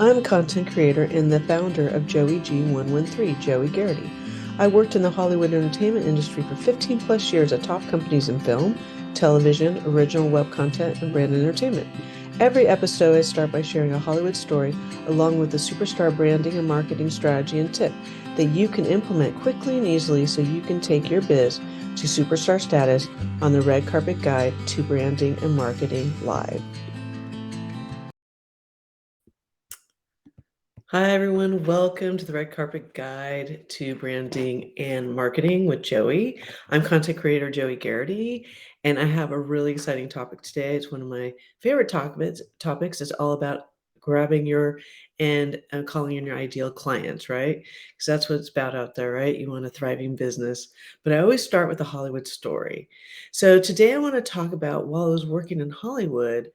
I'm a content creator and the founder of Joie G 113, Joie Gharrity. I worked in the Hollywood entertainment industry for 15 plus years at top companies in film, television, original web content, and brand entertainment. Every episode, I start by sharing a Hollywood story along with a superstar branding and marketing strategy and tip that you can implement quickly and easily so you can take your biz to superstar status on the Red Carpet Guide to Branding and Marketing Live. Hi, everyone. Welcome to the Red Carpet Guide to Branding and Marketing with Joie. I'm content creator Joie Gharrity, and I have a really exciting topic today. It's one of my favorite topics. It's all about grabbing your and calling in your ideal clients, right? Because that's what it's about out there, right? You want a thriving business. But I always start with a Hollywood story. So today I want to talk about while I was working in Hollywood,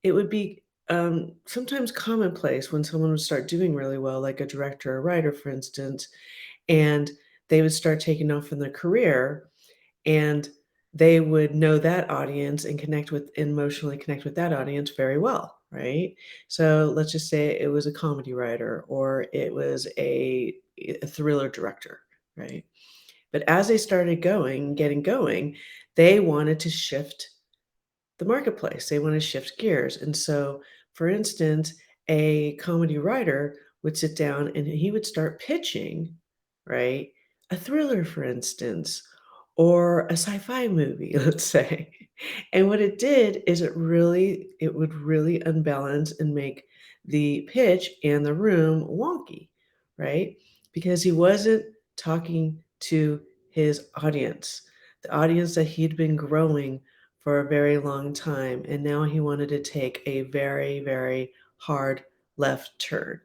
it would be sometimes commonplace when someone would start doing really well, like a director or writer, for instance, and they would start taking off in their career, and they would know that audience and emotionally connect with that audience very well, right? So let's just say it was a comedy writer or it was a thriller director, right? But as they started getting going, they wanted to shift the marketplace. They want to shift gears. And so, for instance, a comedy writer would sit down and he would start pitching, right? A thriller, for instance, or a sci-fi movie, let's say. And what it did is it would really unbalance and make the pitch and the room wonky, right? Because he wasn't talking to his audience, the audience that he'd been growing for a very long time, and now he wanted to take a very, very hard left turn.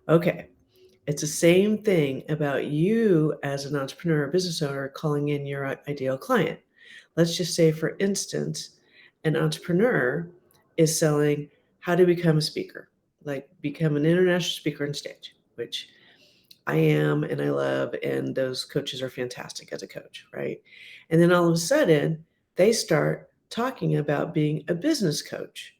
Okay, it's the same thing about you as an entrepreneur or business owner calling in your ideal client. Let's just say, for instance, an entrepreneur is selling how to become a speaker, like become an international speaker on stage, which I am and I love, and those coaches are fantastic as a coach, right? And then all of a sudden, they start talking about being a business coach.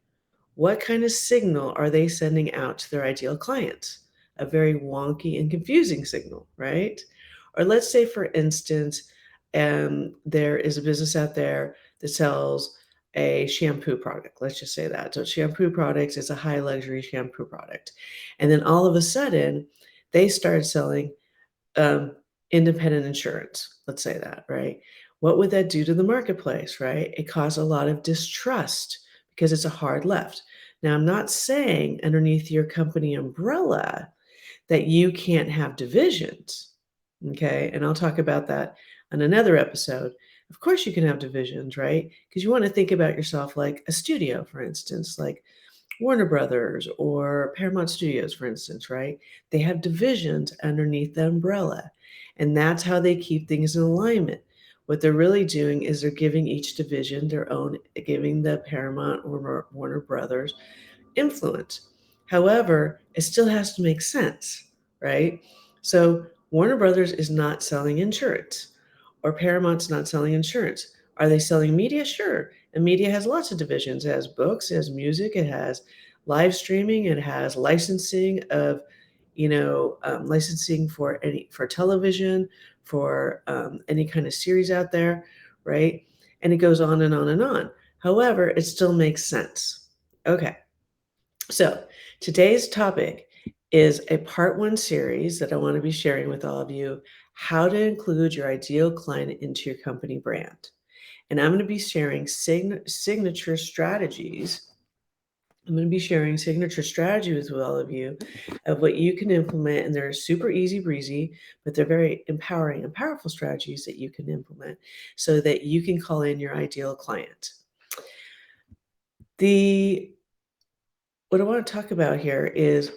What kind of signal are they sending out to their ideal clients? A very wonky and confusing signal, right? Or let's say, for instance, there is a business out there that sells a shampoo product. Let's just say that. So, shampoo products is a high luxury shampoo product. And then all of a sudden, they start selling um, independent insurance. Let's say that, right? What would that do to the marketplace, right? It caused a lot of distrust because it's a hard left. Now, I'm not saying underneath your company umbrella that you can't have divisions, okay? And I'll talk about that on another episode. Of course, you can have divisions, right? Because you want to think about yourself like a studio, for instance, like Warner Brothers or Paramount Studios, for instance, right? They have divisions underneath the umbrella, and that's how they keep things in alignment. What they're really doing is they're giving each division their own, giving the Paramount or Warner Brothers influence. However, it still has to make sense, right? So Warner Brothers is not selling insurance, or Paramount's not selling insurance. Are they selling media? Sure. And media has lots of divisions. It has books, it has music, it has live streaming, it has licensing of, licensing for television, for any kind of series out there, right? And it goes on and on and on. However, it still makes sense. Okay. So today's topic is a part one series that I want to be sharing with all of you, how to include your ideal client into your company brand. And I'm going to be sharing signature strategies. I'm going to be sharing signature strategies with all of you of what you can implement. And they're super easy breezy, but they're very empowering and powerful strategies that you can implement so that you can call in your ideal client. What I want to talk about here is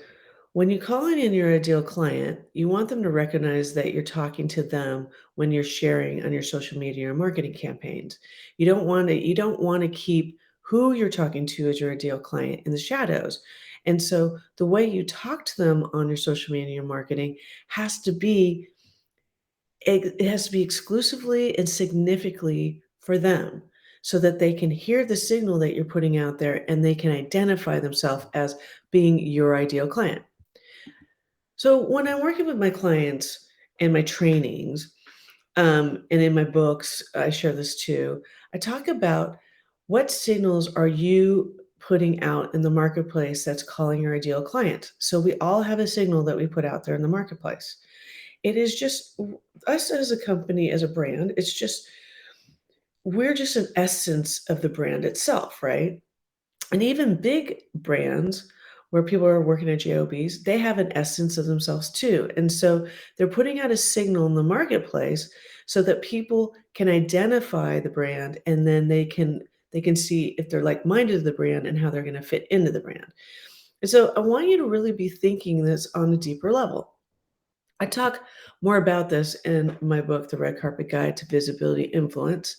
when you're calling in your ideal client, you want them to recognize that you're talking to them when you're sharing on your social media or marketing campaigns. You don't want to keep who you're talking to as your ideal client in the shadows. And so the way you talk to them on your social media marketing has to be it has to be exclusively and significantly for them so that they can hear the signal that you're putting out there and they can identify themselves as being your ideal client. So when I'm working with my clients and my trainings, and in my books, I share this too. I talk about what signals are you putting out in the marketplace that's calling your ideal client. So we all have a signal that we put out there in the marketplace. It is just us as a company, as a brand, it's just we're just an essence of the brand itself, right? And even big brands where people are working at jobs, they have an essence of themselves too. And so they're putting out a signal in the marketplace so that people can identify the brand, and then they can see if they're like-minded to the brand and how they're going to fit into the brand. And so I want you to really be thinking this on a deeper level. I talk more about this in my book, The Red Carpet Guide to Visibility Influence,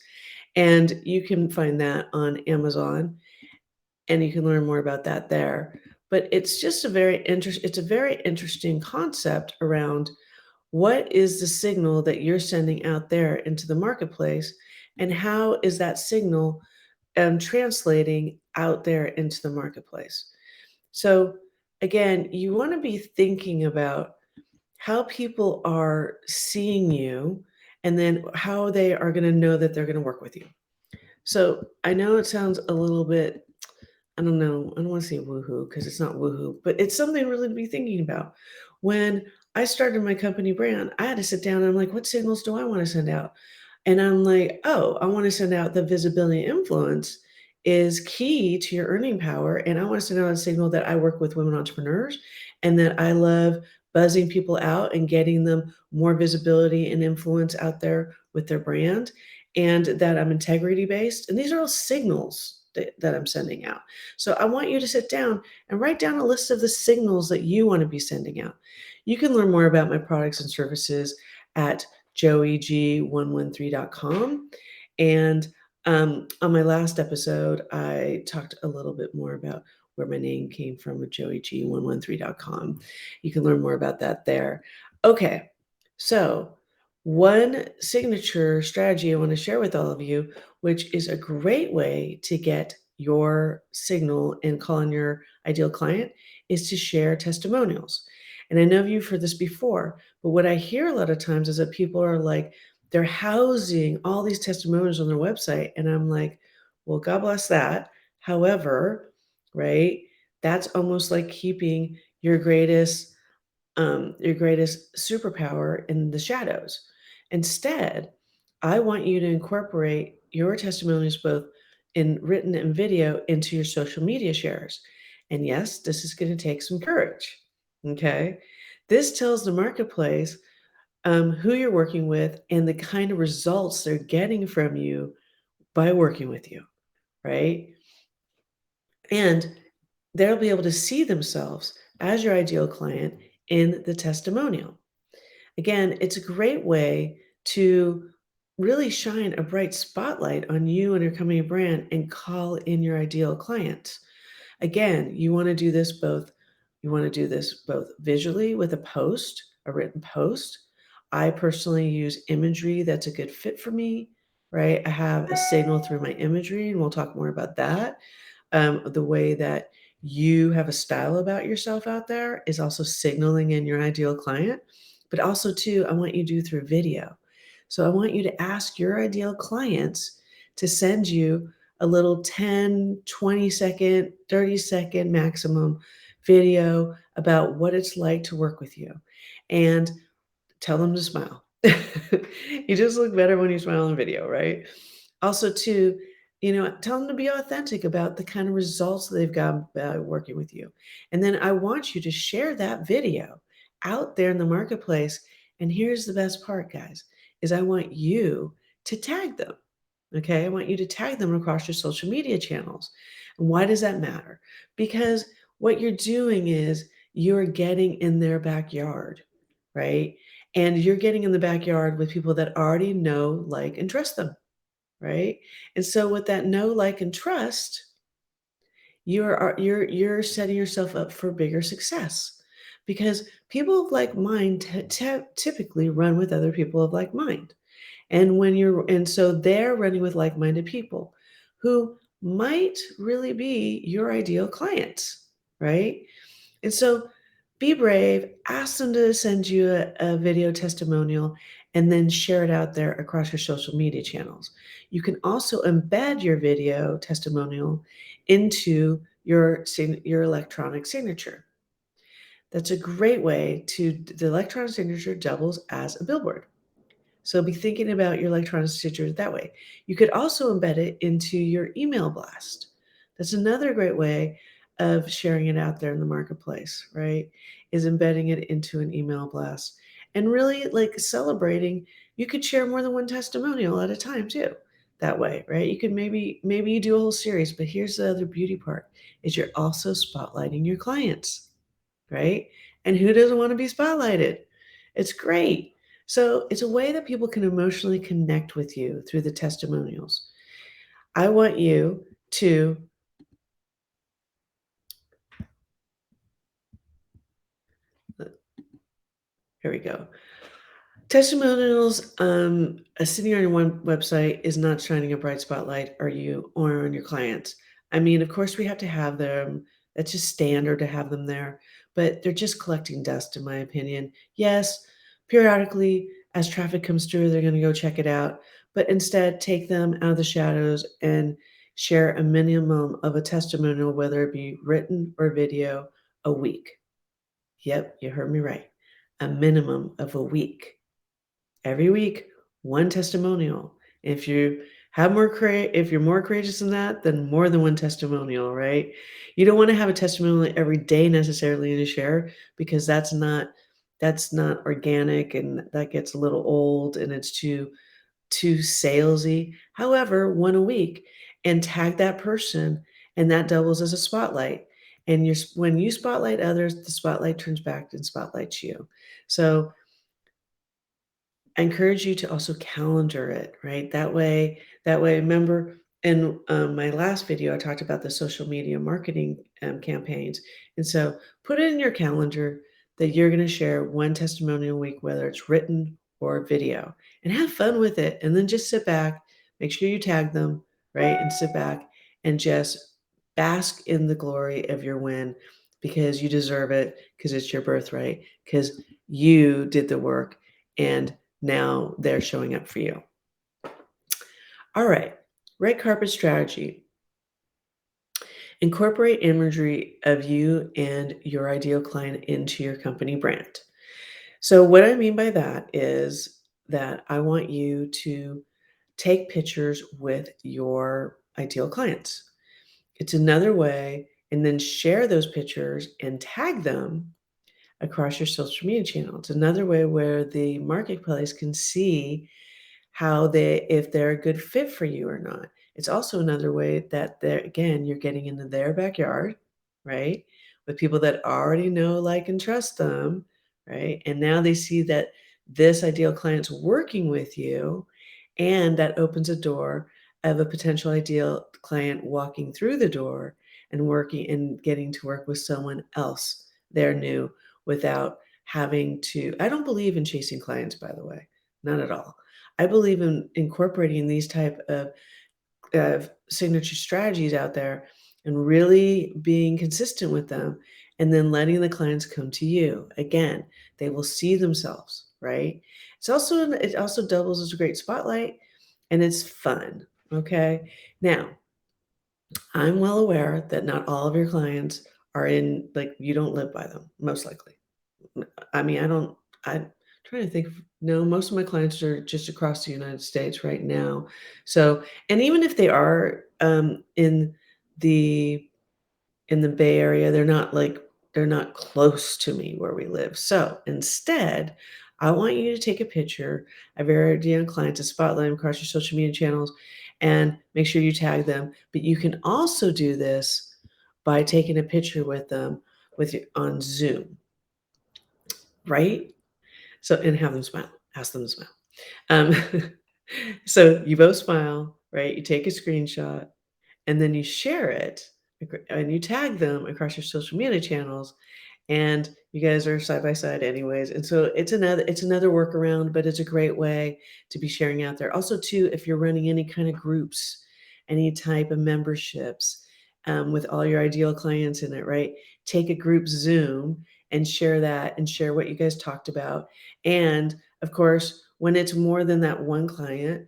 and you can find that on Amazon, and you can learn more about that there. But it's just it's a very interesting concept around what is the signal that you're sending out there into the marketplace, and how is that signal translating out there into the marketplace. So again, you want to be thinking about how people are seeing you, and then how they are going to know that they're going to work with you. So I know it sounds a little bit, I don't know, I don't wanna say woohoo because it's not woohoo, but it's something really to be thinking about. When I started my company brand, I had to sit down and I'm like, "What signals do I wanna send out?" And I'm like, "Oh, I wanna send out the visibility and influence is key to your earning power, and I wanna send out a signal that I work with women entrepreneurs, and that I love buzzing people out and getting them more visibility and influence out there with their brand, and that I'm integrity based." And these are all signals that I'm sending out. So I want you to sit down and write down a list of the signals that you want to be sending out. You can learn more about my products and services at joieg113.com. And on my last episode, I talked a little bit more about where my name came from with joieg113.com. You can learn more about that there. Okay, so one signature strategy I want to share with all of you, which is a great way to get your signal and call on your ideal client, is to share testimonials. And I know you've heard this before, but what I hear a lot of times is that people are like, they're housing all these testimonials on their website. And I'm like, well, God bless that. However, right, that's almost like keeping your greatest superpower in the shadows. Instead, I want you to incorporate your testimonials, both in written and video, into your social media shares. And yes, this is going to take some courage. Okay. This tells the marketplace who you're working with and the kind of results they're getting from you by working with you. Right. And they'll be able to see themselves as your ideal client in the testimonial. Again, it's a great way to really shine a bright spotlight on you and your company brand and call in your ideal clients. Again, you want to do this both visually with a post, a written post. I personally use imagery that's a good fit for me, right? I have a signal through my imagery, and we'll talk more about that. The way that you have a style about yourself out there is also signaling in your ideal client. But also, too, I want you to do through video. So I want you to ask your ideal clients to send you a little 10, 20-second, 30-second maximum video about what it's like to work with you. And tell them to smile. You just look better when you smile in video, right? Also, too, tell them to be authentic about the kind of results that they've got by working with you. And then I want you to share that video out there in the marketplace. And here's the best part, guys, is I want you to tag them. Okay, I want you to tag them across your social media channels. And why does that matter? Because what you're doing is you're getting in their backyard, right? And you're getting in the backyard with people that already know, like, and trust them, right? And so with that know, like, and trust, you're setting yourself up for bigger success, because people of like mind typically run with other people of like mind. And so they're running with like-minded people who might really be your ideal clients. right? And so be brave, ask them to send you a video testimonial, and then share it out there across your social media channels. You can also embed your video testimonial into your electronic signature. That's a great way the electronic signature doubles as a billboard. So be thinking about your electronic signature that way. You could also embed it into your email blast. That's another great way of sharing it out there in the marketplace, right? Is embedding it into an email blast and really like celebrating. You could share more than one testimonial at a time too. That way, right? You could maybe you do a whole series, but here's the other beauty part is you're also spotlighting your clients, right? And who doesn't want to be spotlighted? It's great. So it's a way that people can emotionally connect with you through the testimonials. I want you to, here we go. Testimonials, sitting on your one website is not shining a bright spotlight or you or on your clients. I mean, of course, we have to have them. That's just standard to have them there, but they're just collecting dust, in my opinion. Yes, periodically, as traffic comes through, they're going to go check it out, but instead, take them out of the shadows and share a minimum of a testimonial, whether it be written or video, a week. Yep, you heard me right. A minimum of a week. Every week, one testimonial. If you have if you're more courageous than that, then more than one testimonial, right? You don't want to have a testimonial every day necessarily to share because that's not organic and that gets a little old and it's too salesy. However, one a week and tag that person and that doubles as a spotlight. And when you spotlight others, the spotlight turns back and spotlights you. So I encourage you to also calendar it, right? That way, remember in my last video, I talked about the social media marketing campaigns. And so put it in your calendar that you're going to share one testimonial a week, whether it's written or video, and have fun with it. And then just sit back, make sure you tag them, right? And sit back and just bask in the glory of your win because you deserve it, because it's your birthright, because you did the work. And now they're showing up for you. All right, red carpet strategy. Incorporate imagery of you and your ideal client into your company brand. So, what I mean by that is that I want you to take pictures with your ideal clients. It's another way, and then share those pictures and tag them across your social media channel. It's another way where the marketplace can see if they're a good fit for you or not. It's also another way that you're getting into their backyard, right? With people that already know, like, and trust them, right? And now they see that this ideal client's working with you, and that opens a door of a potential ideal client walking through the door and working and getting to work with someone else they're new without having to. I don't believe in chasing clients, by the way, not at all. I believe in incorporating these type of signature strategies out there and really being consistent with them and then letting the clients come to you. Again, they will see themselves, right? It also doubles as a great spotlight and it's fun. Okay. Now, I'm well aware that not all of your clients are in, like, you don't live by them, most likely. I mean, I'm trying to think of, no, most of my clients are just across the United States right now. So, and even if they are the in the Bay Area, they're not close to me where we live. So instead, I want you to take a picture of your ideal clients, a spotlight them across your social media channels, and make sure you tag them. But you can also do this by taking a picture with them on Zoom, right? So, and have them smile. Ask them to smile. Um, so you both smile, right? You take a screenshot and then you share it and you tag them across your social media channels and you guys are side by side anyways. And so it's another workaround, but it's a great way to be sharing out there. Also too, if you're running any kind of groups, any type of memberships with all your ideal clients in it, right? take a group Zoom and share that and share what you guys talked about. And of course, when it's more than that one client,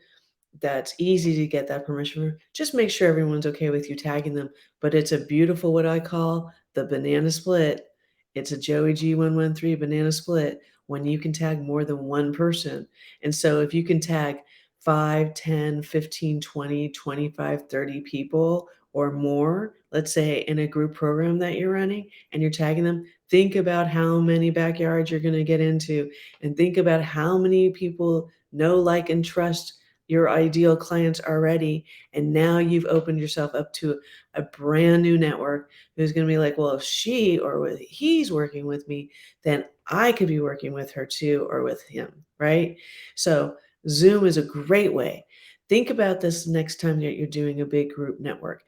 that's easy to get that permission from. Just make sure everyone's okay with you tagging them. But it's a beautiful, what I call the banana split. It's a Joie G 113 banana split when you can tag more than one person. And so if you can tag 5, 10, 15, 20, 25, 30 people or more, let's say in a group program that you're running and you're tagging them, think about how many backyards you're going to get into and think about how many people know, like, and trust your ideal clients already. And now you've opened yourself up to a brand new network who's going to be like, well, if she or he's working with me, then I could be working with her too, or with him, right? So Zoom is a great way. Think about this next time that you're doing a big group network.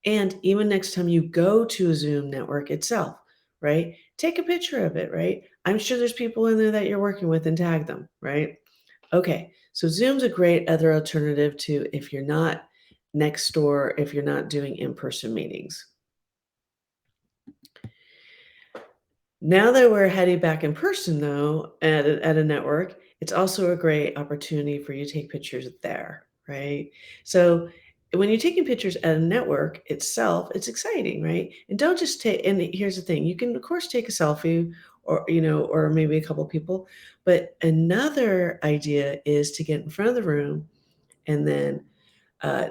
And even next time you go to a Zoom network itself, right? Take a picture of it, right? I'm sure there's people in there that you're working with and tag them, right? Okay, so Zoom's a great other alternative to if you're not next door, if you're not doing in-person meetings. Now that we're heading back in person, though, at a network, it's also a great opportunity for you to take pictures there, right? So when you're taking pictures at a network itself, it's exciting, right? And don't just take, and here's the thing, you can of course take a selfie or, or maybe a couple people, but another idea is to get in front of the room and then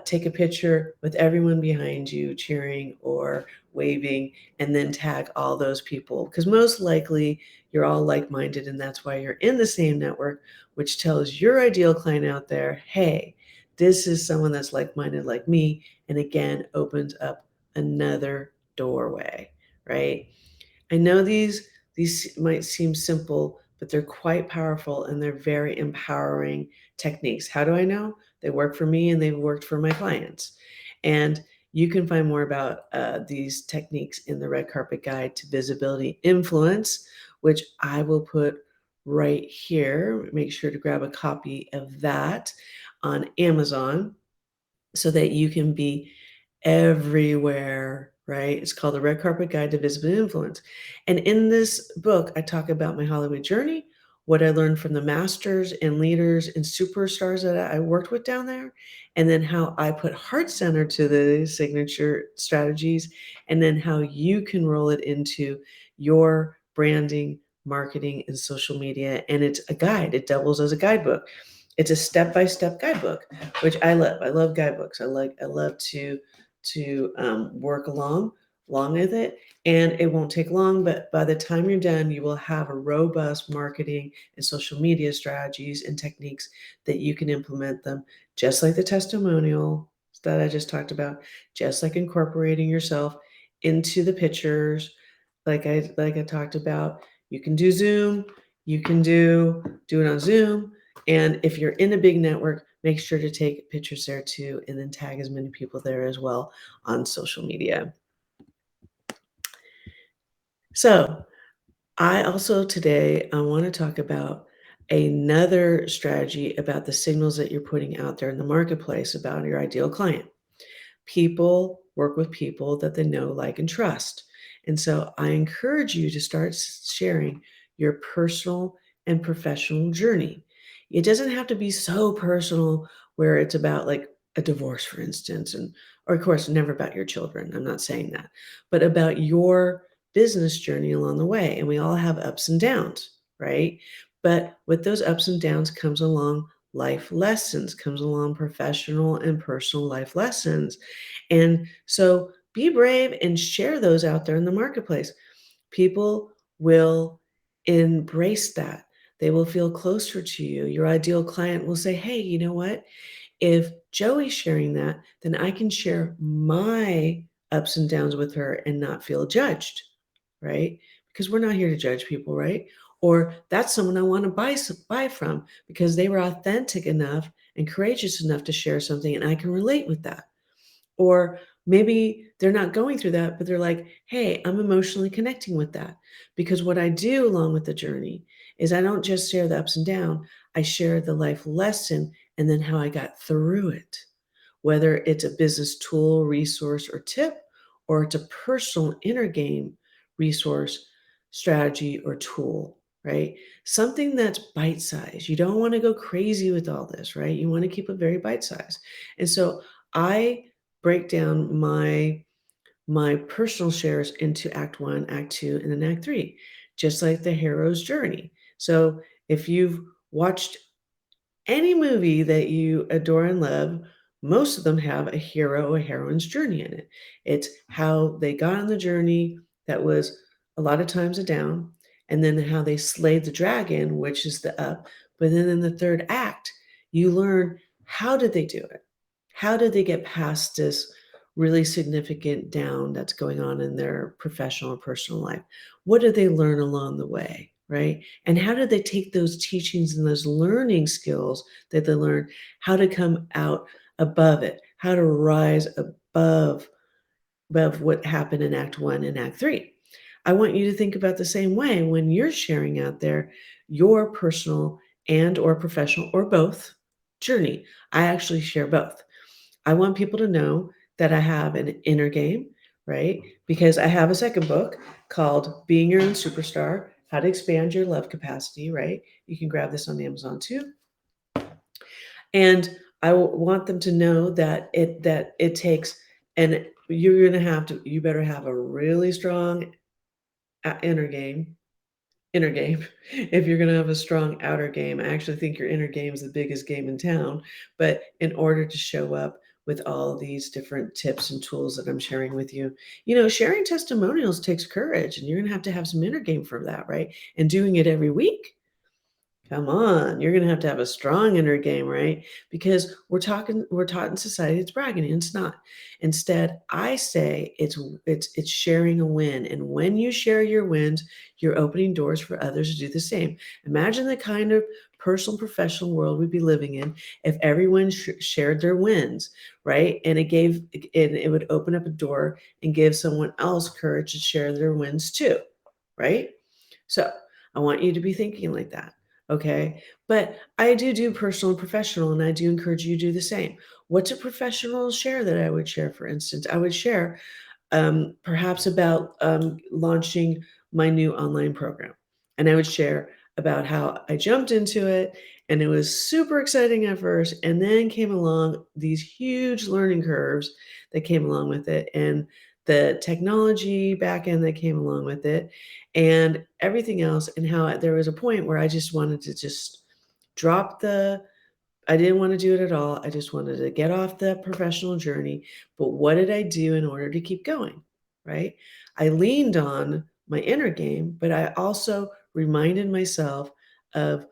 take a picture with everyone behind you cheering or waving, and then tag all those people. Because most likely you're all like minded, and that's why you're in the same network, which tells your ideal client out there, hey, this is someone that's like minded like me. And again, opens up another doorway, right? I know these might seem simple, but they're quite powerful and they're very empowering techniques. How do I know? They work for me and they've worked for my clients. And you can find more about these techniques in the Red Carpet Guide to Visibility Influence, which I will put right here. Make sure to grab a copy of that on Amazon so that you can be everywhere, right? It's called The Red Carpet Guide to Visible Influence. And in this book, I talk about my Hollywood journey, what I learned from the masters and leaders and superstars that I worked with down there, and then how I put heart center to the signature strategies, and then how you can roll it into your branding, marketing, and social media. And it's a guide, it doubles as a guidebook. It's a step-by-step guidebook, which I love. I love guidebooks. I love to work along with it, and it won't take long. But by the time you're done, you will have a robust marketing and social media strategies and techniques that you can implement them, just like the testimonial that I just talked about, just like incorporating yourself into the pictures, like I talked about. You can do Zoom. You can do it on Zoom. And if you're in a big network, make sure to take pictures there too, and then tag as many people there as well on social media. So I also today I want to talk about another strategy about the signals that you're putting out there in the marketplace about your ideal client. People work with people that they know, like, and trust. And so I encourage you to start sharing your personal and professional journey. It doesn't have to be so personal where it's about like a divorce, for instance, and or of course never about your children. I'm not saying that, but about your business journey along the way. And we all have ups and downs, right? But with those ups and downs comes along life lessons, comes along professional and personal life lessons. And so be brave and share those out there in the marketplace. People will embrace that. They will feel closer to you. Your ideal client will say, hey, you know what? If Joey's sharing that, then I can share my ups and downs with her and not feel judged, right? Because we're not here to judge people, right? Or that's someone I want to buy from because they were authentic enough and courageous enough to share something, and I can relate with that. Or maybe they're not going through that, but they're like, hey, I'm emotionally connecting with that. Because what I do along with the journey is I don't just share the ups and downs, I share the life lesson and then how I got through it. Whether it's a business tool, resource, or tip, or it's a personal inner game resource, strategy, or tool, right? Something that's bite-sized. You don't want to go crazy with all this, right? You want to keep it very bite-sized. And so I break down my personal shares into act 1, act 2, and then act 3, just like the hero's journey. So if you've watched any movie that you adore and love, most of them have a hero or heroine's journey in it. It's how they got on the journey that was a lot of times a down, and then how they slayed the dragon, which is the up. But then in the third act, you learn how did they do it? How did they get past this really significant down that's going on in their professional or personal life? What did they learn along the way, right? And how did they take those teachings and those learning skills that they learned, how to come out above it, how to rise above what happened in Act 1 and Act 3. I want you to think about the same way when you're sharing out there your personal and or professional or both journey. I actually share both. I want people to know that I have an inner game, right? Because I have a second book called Being Your Own Superstar: How to Expand Your Love Capacity, right? You can grab this on Amazon too. And want them to know that it takes, and you're going to have to, you better have a really strong inner game if you're going to have a strong outer game. I actually think your inner game is the biggest game in town. But in order to show up with all these different tips and tools that I'm sharing with you, sharing testimonials takes courage, and you're going to have some inner game for that, right? And doing it every week, come on, you're gonna have a strong inner game, right? Because we're taught in society it's bragging, and it's not. Instead, I say it's sharing a win. And when you share your wins, you're opening doors for others to do the same. Imagine the kind of personal professional world we'd be living in if everyone shared their wins, right? And it would open up a door and give someone else courage to share their wins too, right? So I want you to be thinking like that. Okay. But I do personal and professional, and I do encourage you to do the same. What's a professional share that I would share, for instance? I would share perhaps about launching my new online program. And I would share about how I jumped into it, and it was super exciting at first. And then came along these huge learning curves that came along with it, and the technology back end that came along with it, and everything else. And how there was a point where I just wanted to just drop I didn't want to do it at all. I just wanted to get off the professional journey. But what did I do in order to keep going? Right? I leaned on my inner game, but I also reminded myself of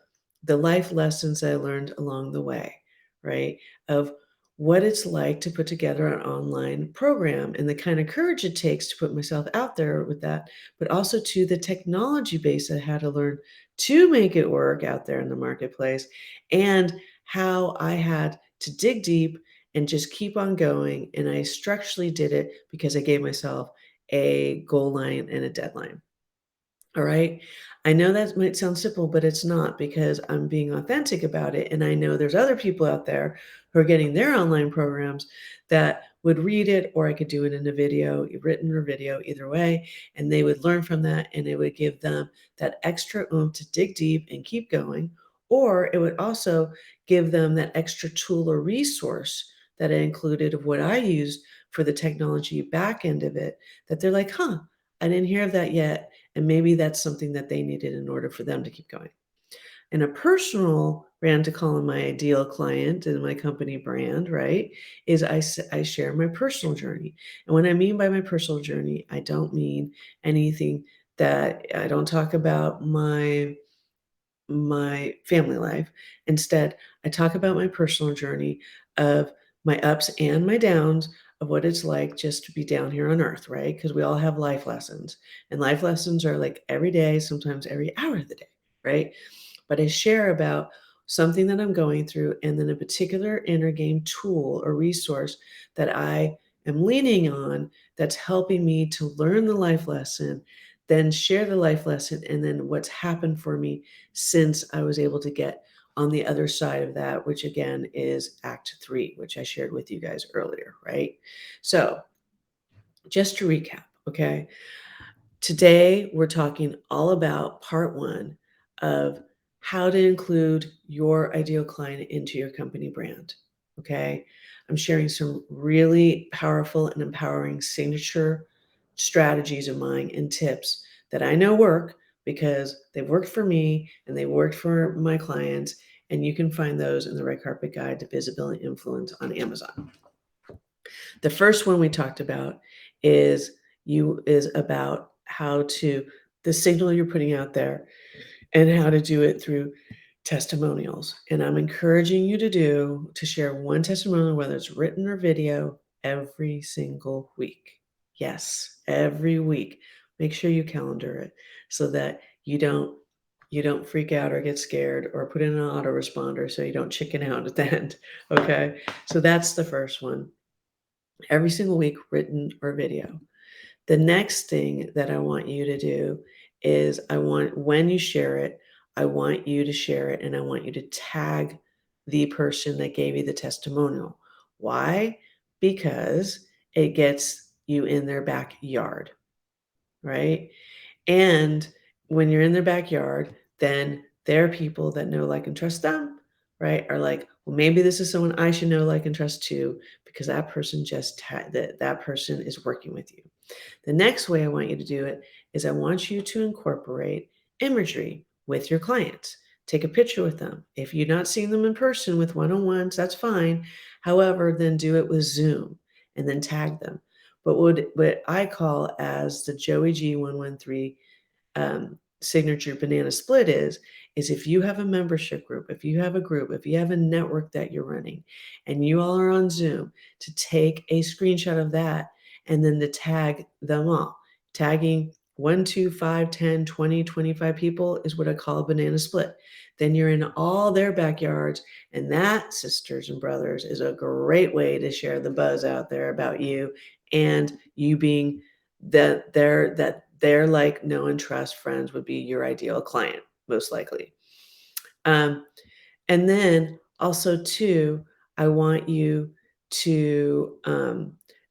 the life lessons I learned along the way, right? Of what it's like to put together an online program and the kind of courage it takes to put myself out there with that, but also to the technology base I had to learn to make it work out there in the marketplace, and how I had to dig deep and just keep on going. And I structurally did it because I gave myself a goal line and a deadline. All right. I know that might sound simple, but it's not, because I'm being authentic about it. And I know there's other people out there who are getting their online programs that would read it, or I could do it in a video, written or video, either way. And they would learn from that, and it would give them that extra oomph to dig deep and keep going. Or it would also give them that extra tool or resource that I included of what I used for the technology back end of it, that they're like, huh, I didn't hear of that yet. And maybe that's something that they needed in order for them to keep going. And a personal brand, to call in my ideal client and my company brand, right, is I share my personal journey. And what I mean by my personal journey, I don't mean anything that I don't talk about my family life. Instead, I talk about my personal journey of my ups and my downs, of what it's like just to be down here on earth, right? Because we all have life lessons, and life lessons are like every day, sometimes every hour of the day, right? But I share about something that I'm going through, and then a particular inner game tool or resource that I am leaning on that's helping me to learn the life lesson, then share the life lesson, and then what's happened for me since I was able to get on the other side of that, which again is Act 3, which I shared with you guys earlier, right? So just to recap, okay? Today, we're talking all about part one of how to include your ideal client into your company brand. Okay. I'm sharing some really powerful and empowering signature strategies of mine and tips that I know work because they've worked for me and they worked for my clients. And you can find those in the Red Carpet Guide to Visibility Influence on Amazon. The first one we talked about is about how to the signal you're putting out there and how to do it through testimonials. And I'm encouraging you to share one testimonial, whether it's written or video, every single week. Yes, every week. Make sure you calendar it so that you don't freak out or get scared or put in an autoresponder so you don't chicken out at the end. Okay. So that's the first one. Every single week, written or video. The next thing that I want you to do is when you share it, I want you to share it and I want you to tag the person that gave you the testimonial. Why? Because it gets you in their backyard, right? And when you're in their backyard, then there are people that know, like, and trust them, right? Are like, well, maybe this is someone I should know, like, and trust too, because that person that person is working with you. The next way I want you to do it is I want you to incorporate imagery with your clients. Take a picture with them. If you're not seeing them in person with one-on-ones, that's fine. However, then do it with Zoom and then tag them. But what I call as the Joie G 113 signature banana split is if you have a membership group, if you have a group, if you have a network that you're running and you all are on Zoom, to take a screenshot of that and then to tag them all. Tagging 1, 2, 5, 10, 20, 25 people is what I call a banana split. Then you're in all their backyards, and that, sisters and brothers, is a great way to share the buzz out there about you and you being that they're like know and trust friends would be your ideal client, most likely. Um, and then also too, I want you to,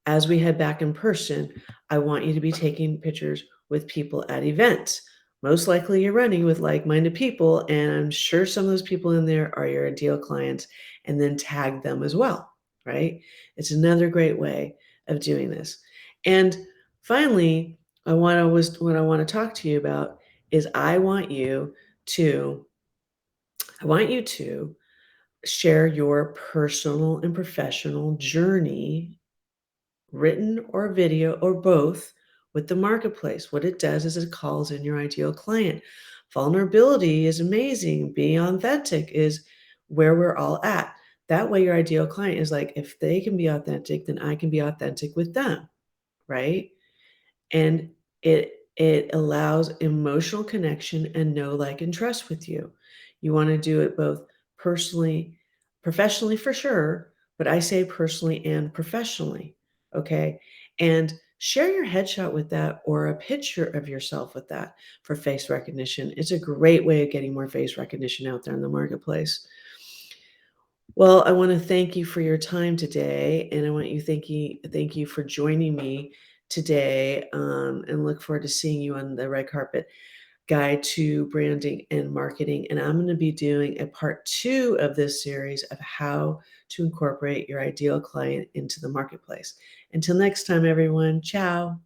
as we head back in person, I want you to be taking pictures with people at events. Most likely you're running with like-minded people, and I'm sure some of those people in there are your ideal clients, and then tag them as well, right? It's another great way of doing this. And finally, what I want to talk to you about is to I want you to share your personal and professional journey, written or video or both, with the marketplace. What it does is it calls in your ideal client. Vulnerability is amazing. Being authentic is where we're all at. That way, your ideal client is like, if they can be authentic, then I can be authentic with them, right? And it allows emotional connection and know, like, and trust with you. You want to do it both personally, professionally for sure, but I say personally and professionally, okay? And share your headshot with that or a picture of yourself with that for face recognition. It's a great way of getting more face recognition out there in the marketplace. Well, I want to thank you for your time today, and I want you thank you for joining me today, and look forward to seeing you on the red carpet guide to branding and marketing. And I'm going to be doing a part two of this series of how to incorporate your ideal client into the marketplace. Until next time, everyone, ciao.